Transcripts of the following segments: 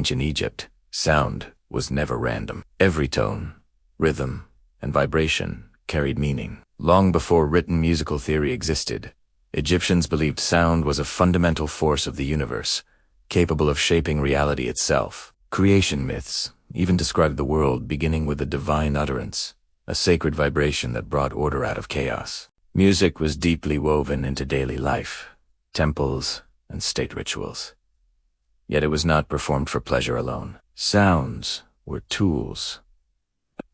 ancient Egypt, sound was never random. Every tone, rhythm, and vibration carried meaning. Long before written musical theory existed, Egyptians believed sound was a fundamental force of the universe, capable of shaping reality itself. Creation myths even described the world beginning with a divine utterance, a sacred vibration that brought order out of chaos. Music was deeply woven into daily life, temples, and state rituals. Yet it was not performed for pleasure alone. Sounds were tools.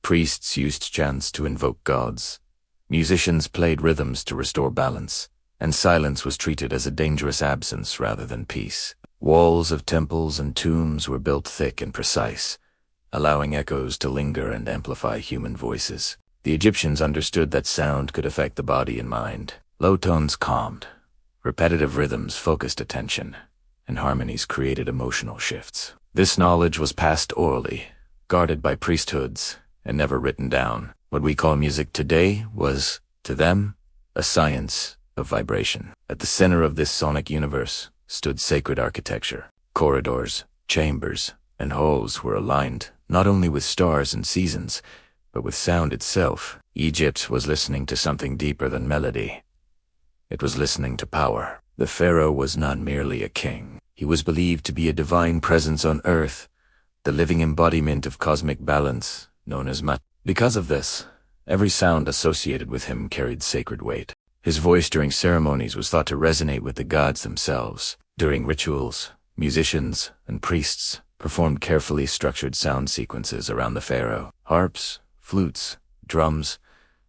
Priests used chants to invoke gods. Musicians played rhythms to restore balance, and silence was treated as a dangerous absence rather than peace. Walls of temples and tombs were built thick and precise, allowing echoes to linger and amplify human voices. The Egyptians understood that sound could affect the body and mind. Low tones calmed, repetitive rhythms focused attention, and harmonies created emotional shifts. This knowledge was passed orally, guarded by priesthoods, and never written down. What we call music today was, to them, a science of vibration. At the center of this sonic universe stood sacred architecture. Corridors, chambers, and halls were aligned not only with stars and seasons, but with sound itself. Egypt was listening to something deeper than melody. It was listening to power. The pharaoh was not merely a king. He was believed to be a divine presence on earth, the living embodiment of cosmic balance, known as mat. Because of this, every sound associated with him carried sacred weight. His voice during ceremonies was thought to resonate with the gods themselves. During rituals, musicians and priests performed carefully structured sound sequences around the pharaoh. Harps, flutes, drums,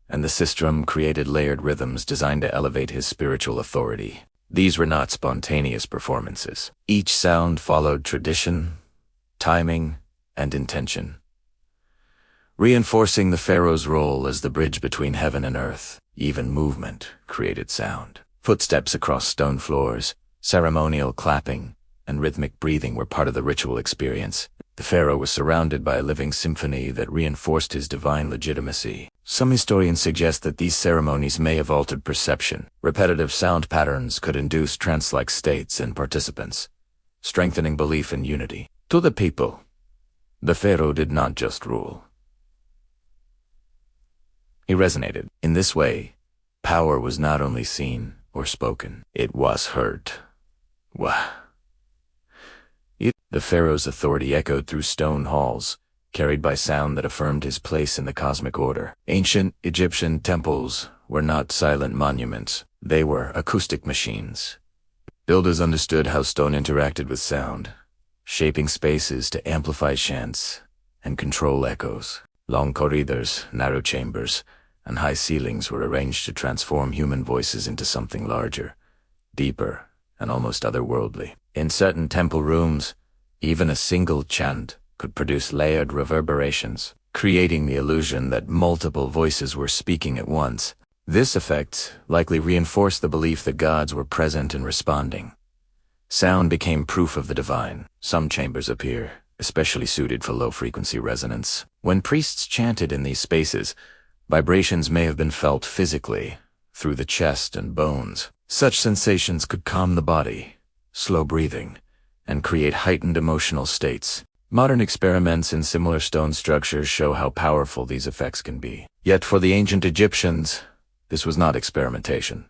and the sistrum created layered rhythms designed to elevate his spiritual authority. These were not spontaneous performances. Each sound followed tradition, timing, and intention, reinforcing the pharaoh's role as the bridge between heaven and earth. Even movement created sound. Footsteps across stone floors, ceremonial clapping, and rhythmic breathing were part of the ritual experience. The pharaoh was surrounded by a living symphony that reinforced his divine legitimacy. Some historians suggest that these ceremonies may have altered perception. Repetitive sound patterns could induce trance-like states in participants, strengthening belief in unity. To the people, the pharaoh did not just rule. He resonated. In this way, power was not only seen or spoken, it was heard. Wah. The pharaoh's authority echoed through stone halls, carried by sound that affirmed his place in the cosmic order. Ancient Egyptian temples were not silent monuments, they were acoustic machines. Builders understood how stone interacted with sound, shaping spaces to amplify chants and control echoes. Long corridors, narrow chambers, and high ceilings were arranged to transform human voices into something larger, deeper, and almost otherworldly. In certain temple rooms, even a single chant could produce layered reverberations, creating the illusion that multiple voices were speaking at once. This effect likely reinforced the belief that gods were present and responding. Sound became proof of the divine. Some chambers appear especially suited for low-frequency resonance. When priests chanted in these spaces, vibrations may have been felt physically, through the chest and bones. Such sensations could calm the body, slow breathing, and create heightened emotional states. Modern experiments in similar stone structures show how powerful these effects can be. Yet for the ancient Egyptians, this was not experimentation.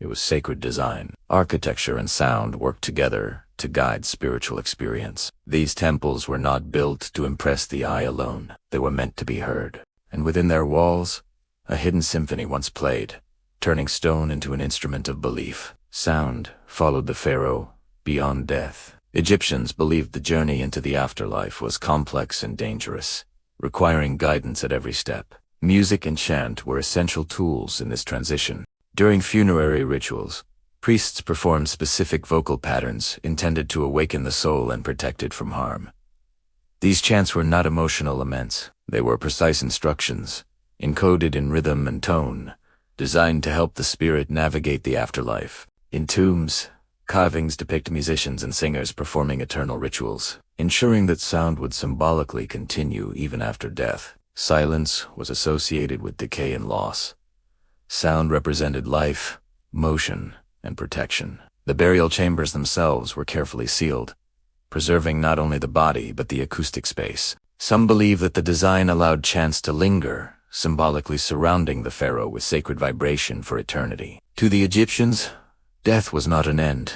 It was sacred design. Architecture and sound worked together to guide spiritual experience. These temples were not built to impress the eye alone. They were meant to be heard. And within their walls, a hidden symphony once played, turning stone into an instrument of belief. Sound followed the pharaoh beyond death. Egyptians believed the journey into the afterlife was complex and dangerous, requiring guidance at every step. Music and chant were essential tools in this transition. During funerary rituals, priests performed specific vocal patterns intended to awaken the soul and protect it from harm. These chants were not emotional laments. They were precise instructions, encoded in rhythm and tone, designed to help the spirit navigate the afterlife. In tombs, carvings depict musicians and singers performing eternal rituals, ensuring that sound would symbolically continue even after death. Silence was associated with decay and loss. Sound represented life, motion, and protection. The burial chambers themselves were carefully sealed, preserving not only the body but the acoustic space. Some believe that the design allowed chants to linger, symbolically surrounding the pharaoh with sacred vibration for eternity. To the Egyptians, death was not an end,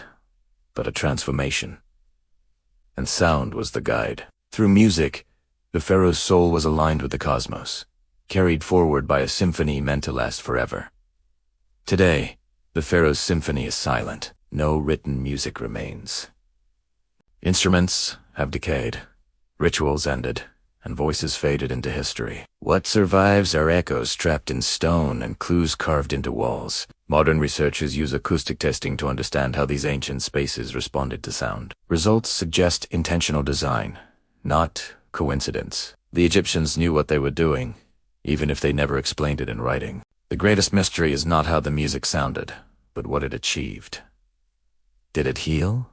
but a transformation. And sound was the guide. Through music, the pharaoh's soul was aligned with the cosmos, carried forward by a symphony meant to last forever. Today, the pharaoh's symphony is silent. No written music remains. Instruments have decayed, rituals ended, and voices faded into history. What survives are echoes trapped in stone and clues carved into walls. Modern researchers use acoustic testing to understand how these ancient spaces responded to sound. Results suggest intentional design, not coincidence. The Egyptians knew what they were doing, even if they never explained it in writing. The greatest mystery is not how the music sounded, but what it achieved. Did it heal?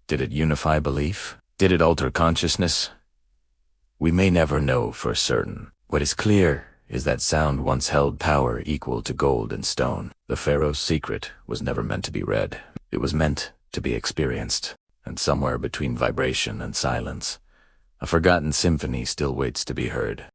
Did it unify belief? Did it alter consciousness? We may never know for certain. What is clear is that sound once held power equal to gold and stone. The pharaoh's secret was never meant to be read. It was meant to be experienced. And somewhere between vibration and silence, a forgotten symphony still waits to be heard.